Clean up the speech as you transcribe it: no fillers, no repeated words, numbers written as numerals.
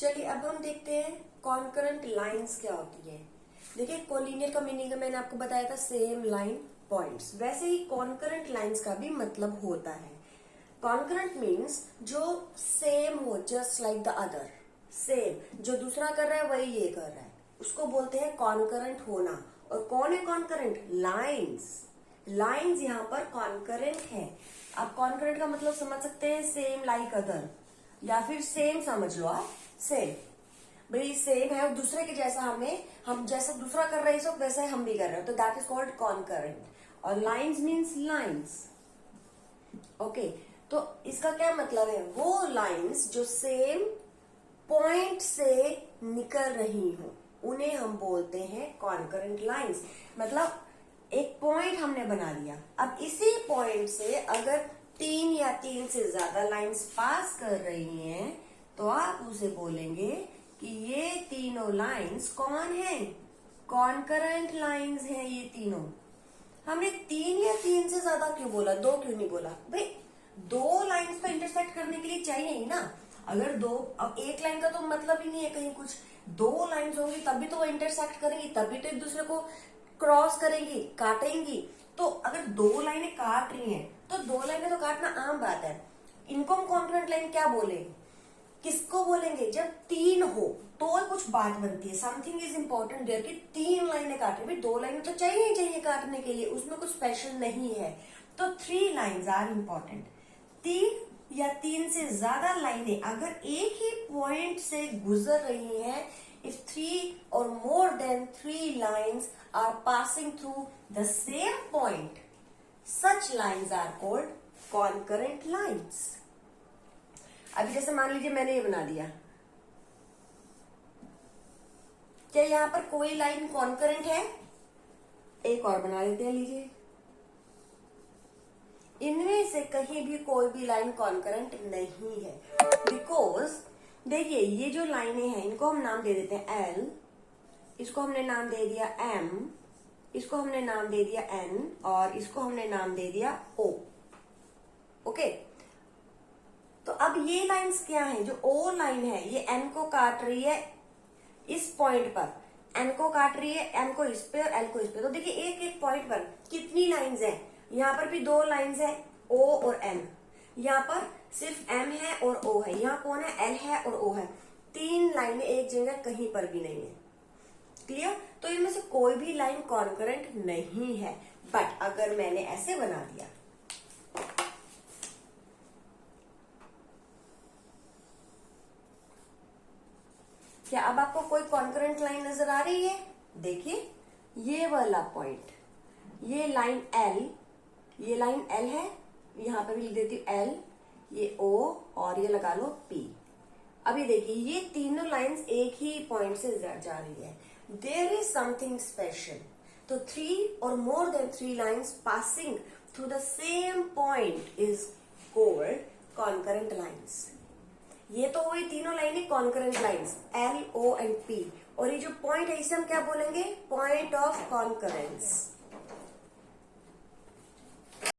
चलिए अब हम देखते हैं कॉन्करेंट लाइंस क्या होती है। देखिए कोलिनियर का मीनिंग मैंने आपको बताया था सेम लाइन पॉइंट्स, वैसे ही कॉन्करेंट लाइंस का भी मतलब होता है। कॉन्करेंट मीन्स जो सेम हो, just like the other, same जो दूसरा कर रहा है वही ये कर रहा है, उसको बोलते हैं कॉन्करेंट होना। और कौन है कॉन्करेंट? लाइंस। लाइंस यहाँ पर कॉन्करेंट है। आप कॉन्करेंट का मतलब समझ सकते हैं सेम लाइक अदर, या फिर सेम समझ लो आप, सेम भाई सेम है और दूसरे के जैसा, हम जैसा दूसरा कर रहे हैं वैसा ही हम भी कर रहे हैं, तो दैट इज कॉल्ड कॉन्करेंट। और लाइंस मीन्स लाइंस। ओके, तो इसका क्या मतलब है? वो लाइंस जो सेम पॉइंट से निकल रही हो उन्हें हम बोलते हैं कॉन्करेंट लाइंस। मतलब एक पॉइंट हमने बना लिया, अब इसी पॉइंट से अगर 3 या 3 से ज्यादा लाइंस पास कर रही हैं तो आप उसे बोलेंगे कि ये तीनों लाइंस कौन है? कॉन्करेंट लाइंस हैं ये तीनों। हमने 3 या 3 से ज्यादा क्यों बोला, 2 क्यों नहीं बोला? भाई 2 लाइंस तो इंटरसेक्ट करने के लिए चाहिए ही ना। अगर 2, अब एक लाइन का तो मतलब ही नहीं है कहीं कुछ, 2 लाइंस होंगी तभी तो वो इंटरसेक्ट करेंगी, तभी तो एक दूसरे को क्रॉस करेंगी, काटेंगी। तो अगर 2 लाइनें काट रही हैं तो 2 लाइनें तो काटना आम बात है। इनको हम कॉन्करेंट लाइन क्या बोलेंगे? किसको बोलेंगे? जब 3 हो तो कुछ बात बनती है, समथिंग इज इम्पोर्टेंट देयर कि 3 लाइनें काटे, भाई 2 लाइनें तो चाहिए ही चाहिए काटने के लिए, उसमें कुछ स्पेशल नहीं है। तो 3 लाइन्स आर इम्पोर्टेंट। 3 या 3 से ज्यादा लाइनें अगर एक ही पॉइंट से गुजर रही हैं, if 3 or more than 3 lines are passing through the same point, such lines are called concurrent lines. अभी जैसे मान लीजिए मैंने ये बना दिया, क्या यहाँ पर कोई लाइन कॉन्करेंट है? एक और बना लेते हैं, लीजिए। इनमें से कहीं भी कोई भी लाइन कॉन्करेंट नहीं है, बिकॉज देखिए ये जो लाइनें हैं इनको हम नाम दे देते हैं L, इसको हमने नाम दे दिया M, इसको हमने नाम दे दिया N और इसको हमने नाम दे दिया O। ओके, तो अब ये लाइंस क्या है? जो O लाइन है ये N को काट रही है इस पॉइंट पर, N को काट रही है, M को इस पे और L को इस पे। तो देखिए एक एक पॉइंट पर कितनी लाइंस हैं? यहाँ पर भी 2 लाइंस है, O और M। यहाँ पर सिर्फ M है और O है, यहाँ कौन है? L है और O है। 3 लाइनें एक जगह कहीं पर भी नहीं है। क्लियर? तो इनमें से कोई भी लाइन कॉन्करेंट नहीं है। बट अगर मैंने ऐसे बना दिया, क्या अब आपको कोई कॉन्करेंट लाइन नजर आ रही है? देखिए ये वाला पॉइंट, ये लाइन L, ये लाइन L है, यहां पर भी लिख देती हूँ L, ये O और ये लगा लो P। अभी देखिए ये तीनों लाइंस एक ही पॉइंट से जा रही है। There is something special. तो 3 or more than 3 lines passing through the same point is called concurrent lines. ये तो हुई तीनों लाइनें concurrent lines L, O and P, और ये जो पॉइंट है इसे हम क्या बोलेंगे? Point of concurrence.